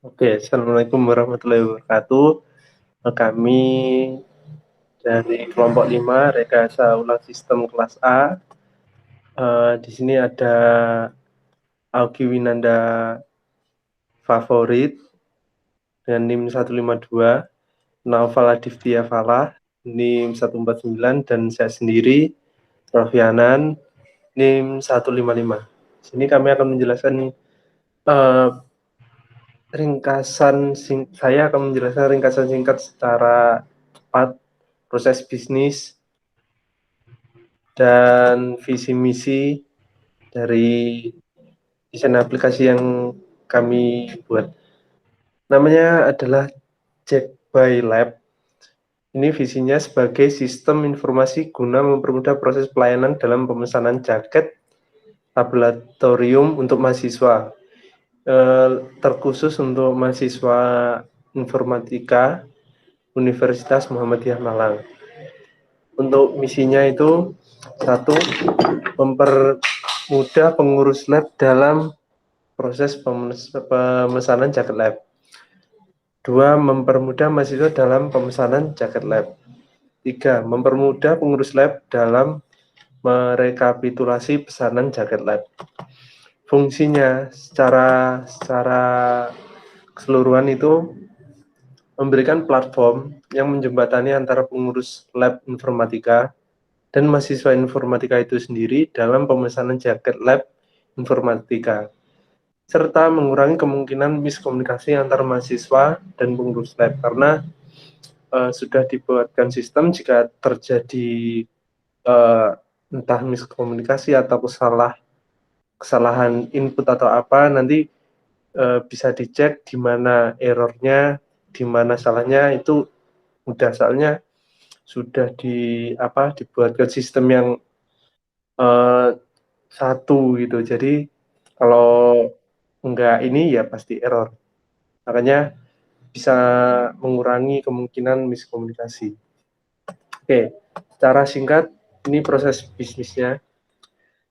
Oke, Assalamualaikum warahmatullahi wabarakatuh. Kami dari kelompok 5 Rekayasa Ulang Sistem kelas A. Di sini ada Augie Winanda Favorit dengan NIM 152, Naufal Adiftia Falah NIM 149, dan saya sendiri Rofianan NIM 155. Di sini kami akan menjelaskan saya akan menjelaskan ringkasan singkat secara cepat proses bisnis dan visi misi dari desain aplikasi yang kami buat. Namanya adalah Jack by Lab. Ini visinya sebagai sistem informasi guna mempermudah proses pelayanan dalam pemesanan jaket laboratorium untuk mahasiswa, terkhusus untuk mahasiswa informatika Universitas Muhammadiyah Malang. Untuk misinya itu, satu, mempermudah pengurus lab dalam proses pemesanan jaket lab. Dua, mempermudah mahasiswa dalam pemesanan jaket lab. Tiga, mempermudah pengurus lab dalam merekapitulasi pesanan jaket lab. Fungsinya secara keseluruhan itu memberikan platform yang menjembatani antara pengurus lab informatika dan mahasiswa informatika itu sendiri dalam pemesanan jaket lab informatika, serta mengurangi kemungkinan miskomunikasi antar mahasiswa dan pengurus lab, karena sudah dibuatkan sistem jika terjadi entah miskomunikasi atau kesalahan input atau apa, nanti bisa dicek di mana errornya, di mana salahnya, itu mudah, soalnya sudah dibuatkan sistem yang satu gitu. Jadi kalau enggak ini ya pasti error. Makanya bisa mengurangi kemungkinan miskomunikasi. Oke, secara singkat ini proses bisnisnya.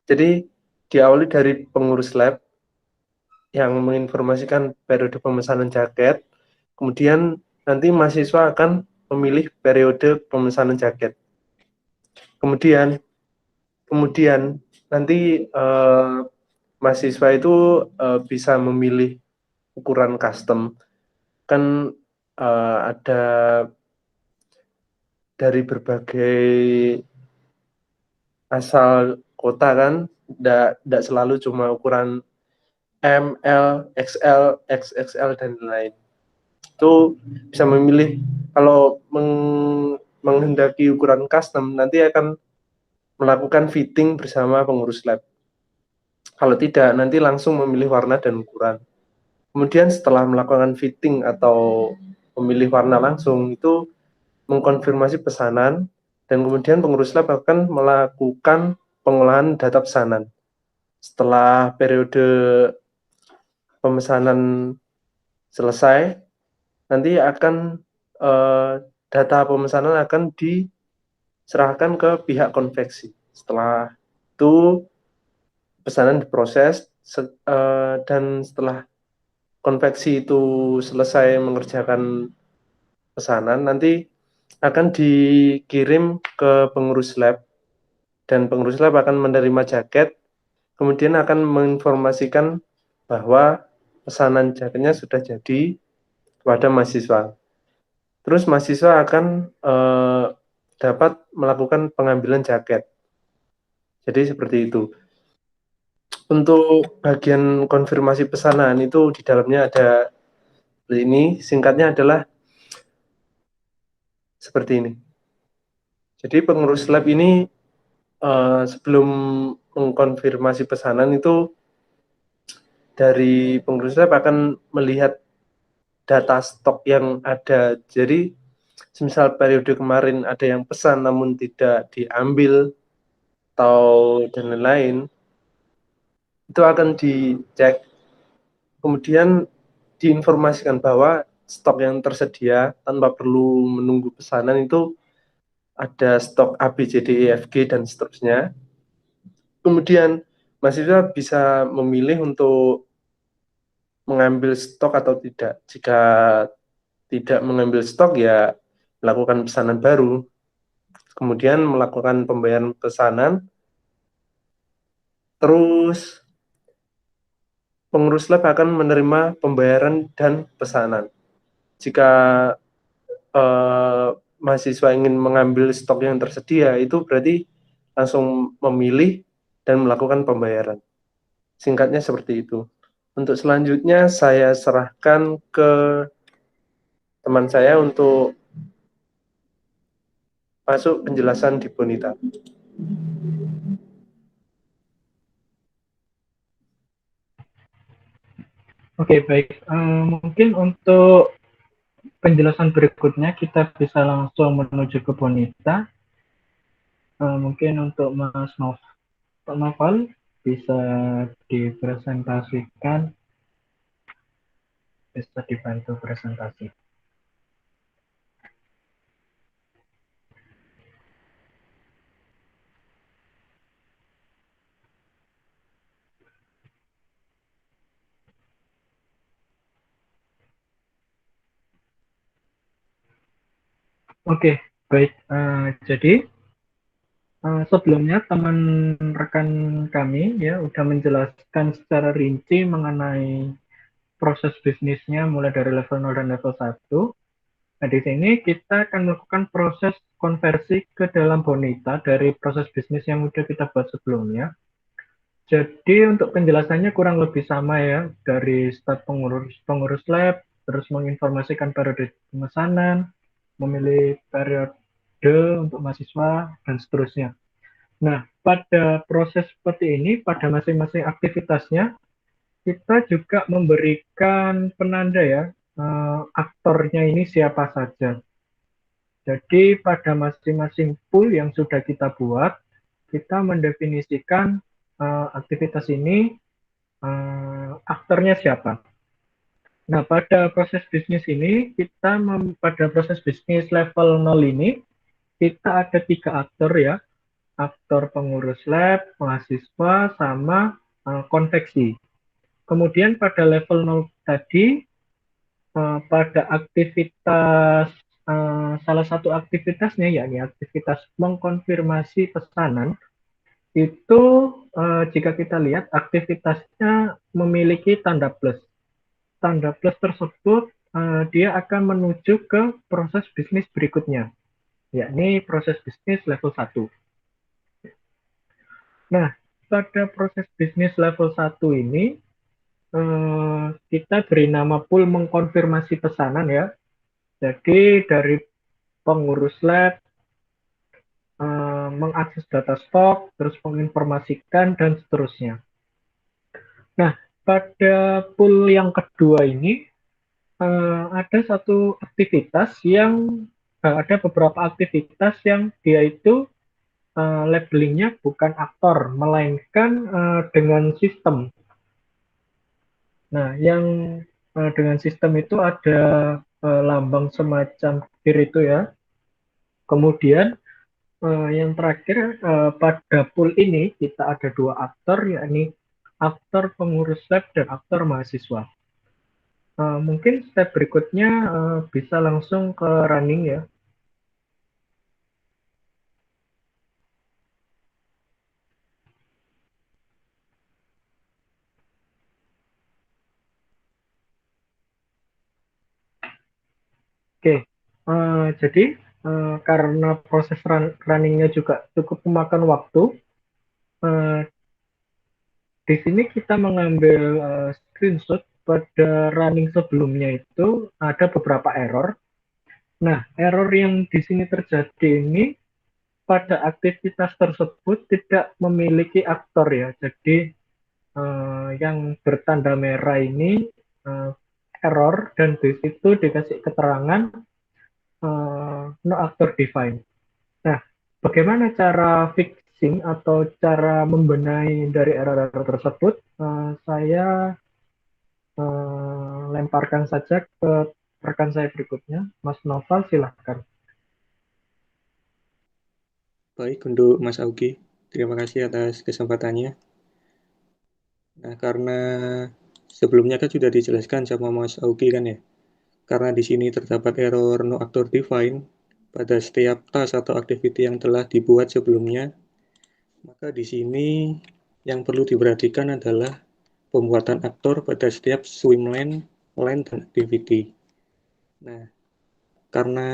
Jadi diawali dari pengurus lab yang menginformasikan periode pemesanan jaket, kemudian nanti mahasiswa akan memilih periode pemesanan jaket. Kemudian nanti mahasiswa itu bisa memilih ukuran custom. Kan ada dari berbagai asal kota kan, tidak selalu cuma ukuran M, L, XL, XXL, dan lain. Itu bisa memilih. Kalau menghendaki ukuran custom, nanti akan melakukan fitting bersama pengurus lab. Kalau tidak, nanti langsung memilih warna dan ukuran. Kemudian setelah melakukan fitting atau memilih warna langsung, itu mengkonfirmasi pesanan, dan kemudian pengurus lab akan melakukan pengolahan data pesanan. Setelah periode pemesanan selesai, nanti akan data pemesanan akan diserahkan ke pihak konveksi. Setelah itu pesanan diproses, dan setelah konveksi itu selesai mengerjakan pesanan, nanti akan dikirim ke pengurus lab, dan pengurus lab akan menerima jaket, kemudian akan menginformasikan bahwa pesanan jaketnya sudah jadi kepada mahasiswa. Terus mahasiswa akan dapat melakukan pengambilan jaket. Jadi seperti itu. Untuk bagian konfirmasi pesanan itu di dalamnya ada ini, singkatnya adalah seperti ini. Jadi pengurus lab ini sebelum mengkonfirmasi pesanan itu, dari pengurus lab akan melihat data stok yang ada. Jadi semisal periode kemarin ada yang pesan namun tidak diambil atau dan lain-lain, itu akan dicek, kemudian diinformasikan bahwa stok yang tersedia tanpa perlu menunggu pesanan itu ada stok A, B, C, D, E, F, G, dan seterusnya. Kemudian mahasiswa bisa memilih untuk mengambil stok atau tidak. Jika tidak mengambil stok, ya melakukan pesanan baru, kemudian melakukan pembayaran pesanan, terus pengurus lab akan menerima pembayaran dan pesanan. Jika mahasiswa ingin mengambil stok yang tersedia, itu berarti langsung memilih dan melakukan pembayaran. Singkatnya seperti itu. Untuk selanjutnya saya serahkan ke teman saya untuk masuk penjelasan di Bonita. Oke, baik. Mungkin untuk penjelasan berikutnya kita bisa langsung menuju ke Bonita. Mungkin untuk Mas Noval bisa dipresentasikan, bisa dibantu presentasi. Oke, baik. Jadi sebelumnya teman rekan kami ya udah menjelaskan secara rinci mengenai proses bisnisnya mulai dari level 0 dan level 1. Nah, di sini kita akan melakukan proses konversi ke dalam Bonita dari proses bisnis yang sudah kita buat sebelumnya. Jadi untuk penjelasannya kurang lebih sama ya, dari start pengurus lab, terus menginformasikan periode pemesanan, memilih periode untuk mahasiswa, dan seterusnya. Nah, pada proses seperti ini, pada masing-masing aktivitasnya, kita juga memberikan penanda ya, aktornya ini siapa saja. Jadi pada masing-masing pool yang sudah kita buat, kita mendefinisikan aktivitas ini aktornya siapa. Nah, pada proses bisnis ini, pada proses bisnis level 0 ini, kita ada 3 aktor ya, aktor pengurus lab, mahasiswa, sama konveksi. Kemudian pada level 0 tadi, pada aktivitas salah satu aktivitasnya yakni aktivitas mengkonfirmasi pesanan itu jika kita lihat aktivitasnya memiliki tanda plus. Tanda plus tersebut dia akan menuju ke proses bisnis berikutnya, yakni proses bisnis level 1. Nah, pada proses bisnis level 1 ini kita beri nama pool mengkonfirmasi pesanan ya. Jadi dari pengurus lab mengakses data stok, terus menginformasikan, dan seterusnya. Nah, pada pool yang kedua ini, ada satu aktivitas yang, ada beberapa aktivitas yang dia itu labelingnya bukan aktor, melainkan dengan sistem. Nah, yang dengan sistem itu ada lambang semacam bir itu ya. Kemudian yang terakhir pada pool ini kita ada 2 aktor, yakni aktor pengurus lab dan aktor mahasiswa. Mungkin step berikutnya bisa langsung ke running ya. Oke, jadi karena proses runningnya juga cukup memakan waktu, uh, di sini kita mengambil screenshot pada running sebelumnya itu ada beberapa error. Nah, error yang di sini terjadi ini pada aktivitas tersebut tidak memiliki aktor ya. Jadi yang bertanda merah ini error dan di situ dikasih keterangan no actor defined. Nah, bagaimana cara fixing atau cara membenahi dari error-error tersebut? Saya lemparkan saja ke rekan saya berikutnya, Mas Noval, silahkan. Baik, untuk Mas Augi, terima kasih atas kesempatannya. Nah, karena sebelumnya kan sudah dijelaskan sama Mas Augi kan ya. Karena di sini terdapat error no actor define pada setiap task atau activity yang telah dibuat sebelumnya, maka di sini yang perlu diperhatikan adalah pembuatan aktor pada setiap swim lane, line, dan activity. Nah, karena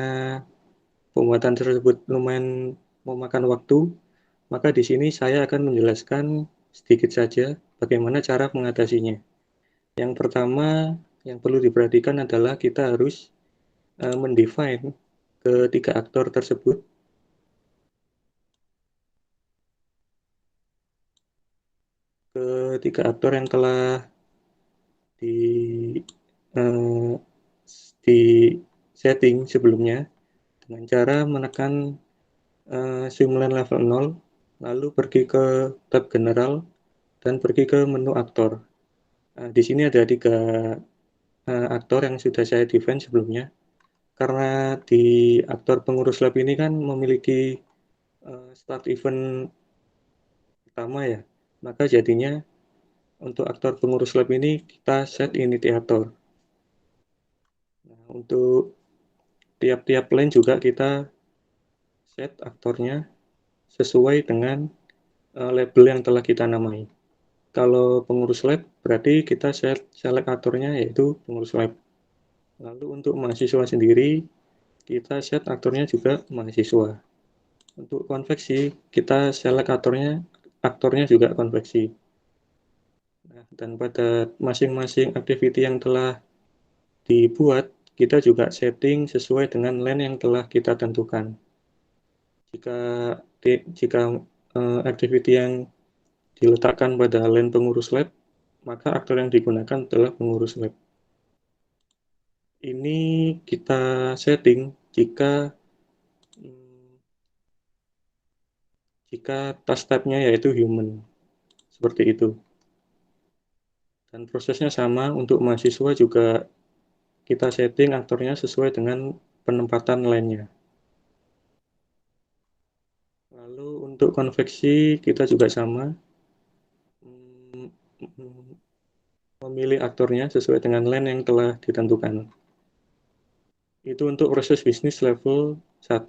pembuatan tersebut lumayan memakan waktu, maka di sini saya akan menjelaskan sedikit saja bagaimana cara mengatasinya. Yang pertama yang perlu diperhatikan adalah kita harus mendefine ketiga aktor tersebut. Ketiga aktor yang telah di eh, di setting sebelumnya dengan cara menekan swimlane level 0, lalu pergi ke tab general dan pergi ke menu aktor. Di sini ada 3 aktor yang sudah saya define sebelumnya. Karena di aktor pengurus lab ini kan memiliki start event pertama ya, maka jadinya untuk aktor pengurus lab ini kita set initiator. Nah, untuk tiap-tiap lane juga kita set aktornya sesuai dengan label yang telah kita namai. Kalau pengurus lab berarti kita select aktornya yaitu pengurus lab. Lalu untuk mahasiswa sendiri kita set aktornya juga mahasiswa. Untuk konveksi kita select aktornya juga konveksi. Nah, dan pada masing-masing activity yang telah dibuat kita juga setting sesuai dengan lane yang telah kita tentukan. Jika activity yang diletakkan pada lane pengurus lab, maka aktor yang digunakan adalah pengurus lab. Ini kita setting jika task type-nya yaitu human. Seperti itu. Dan prosesnya sama untuk mahasiswa juga kita setting aktornya sesuai dengan penempatan lane-nya. Lalu untuk konveksi kita juga sama. Memilih aktornya sesuai dengan lane yang telah ditentukan. Itu untuk proses bisnis level 1.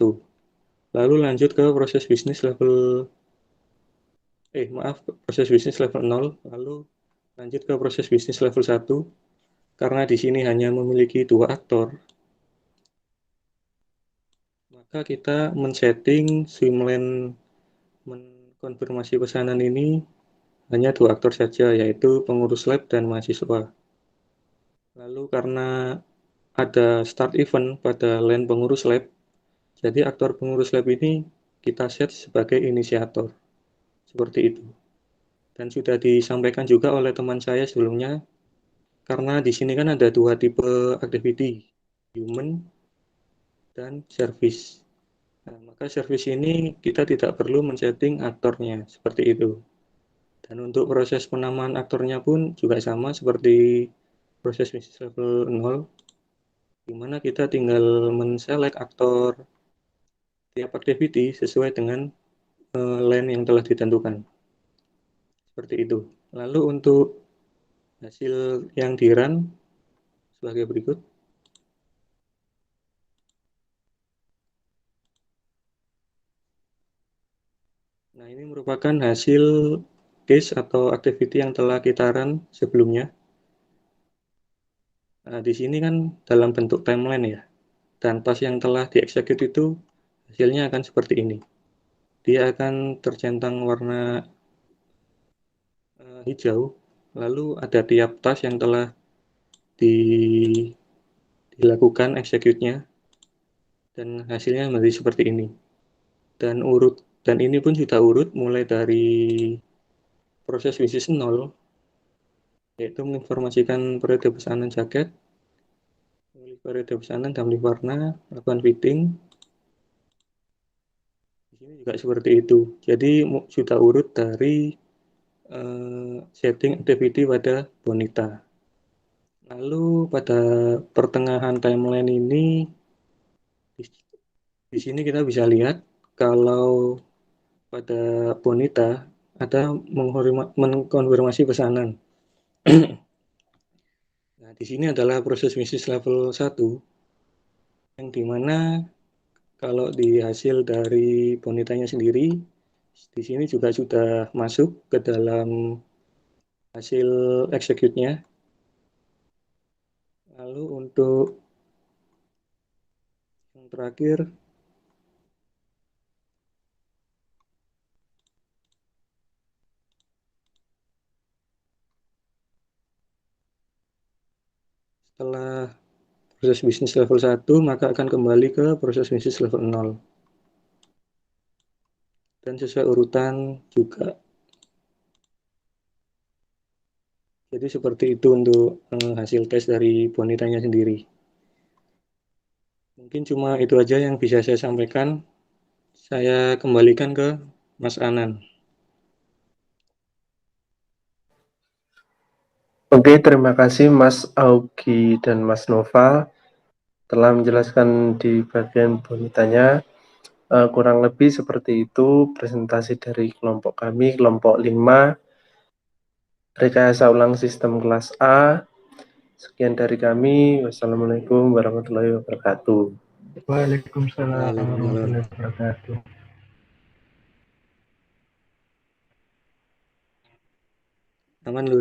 Lalu lanjut ke proses bisnis level proses bisnis level 0, lalu lanjut ke proses bisnis level 1. Karena di sini hanya memiliki 2 aktor, maka kita men-setting swimlane mengkonfirmasi pesanan ini hanya 2 aktor saja, yaitu pengurus lab dan mahasiswa. Lalu karena ada start event pada lane pengurus lab, jadi aktor pengurus lab ini kita set sebagai inisiator. Seperti itu. Dan sudah disampaikan juga oleh teman saya sebelumnya, karena di sini kan ada 2 tipe activity, human dan service. Nah, maka service ini kita tidak perlu men-setting aktornya, seperti itu. Dan untuk proses penamaan aktornya pun juga sama seperti proses bisnis level 0, di mana kita tinggal men-select aktor tiap activity sesuai dengan lane yang telah ditentukan. Seperti itu. Lalu untuk hasil yang di-run sebagai berikut. Nah, ini merupakan hasil case atau activity yang telah kita run sebelumnya. Nah, di sini kan dalam bentuk timeline ya. Dan task yang telah dieksekut itu hasilnya akan seperti ini. Dia akan tercentang warna hijau, lalu ada tiap task yang telah dilakukan execute-nya, dan hasilnya menjadi seperti ini. Dan ini pun sudah urut mulai dari proses bisnis 0, yaitu menginformasikan periode pesanan jaket, memilih periode pesanan dan memilih warna, melakukan fitting. Di sini juga seperti itu. Jadi sudah urut dari setting activity pada Bonita. Lalu pada pertengahan timeline ini, di sini kita bisa lihat kalau pada Bonita ada mengkonfirmasi pesanan. Nah, di sini adalah proses bisnis level 1, yang dimana kalau di hasil dari bonitanya sendiri, di sini juga sudah masuk ke dalam hasil execute-nya. Lalu untuk yang terakhir, setelah proses bisnis level 1, maka akan kembali ke proses bisnis level 0. Dan sesuai urutan juga. Jadi seperti itu untuk hasil tes dari bonitanya sendiri. Mungkin cuma itu aja yang bisa saya sampaikan. Saya kembalikan ke Mas Anan. Oke, terima kasih Mas Augie dan Mas Nova telah menjelaskan di bagian bonitanya. Kurang lebih seperti itu presentasi dari kelompok kami, kelompok 5, rekayasa ulang sistem kelas A. Sekian dari kami. Wassalamualaikum warahmatullahi wabarakatuh. Waalaikumsalam warahmatullahi wabarakatuh. Aman, Lur.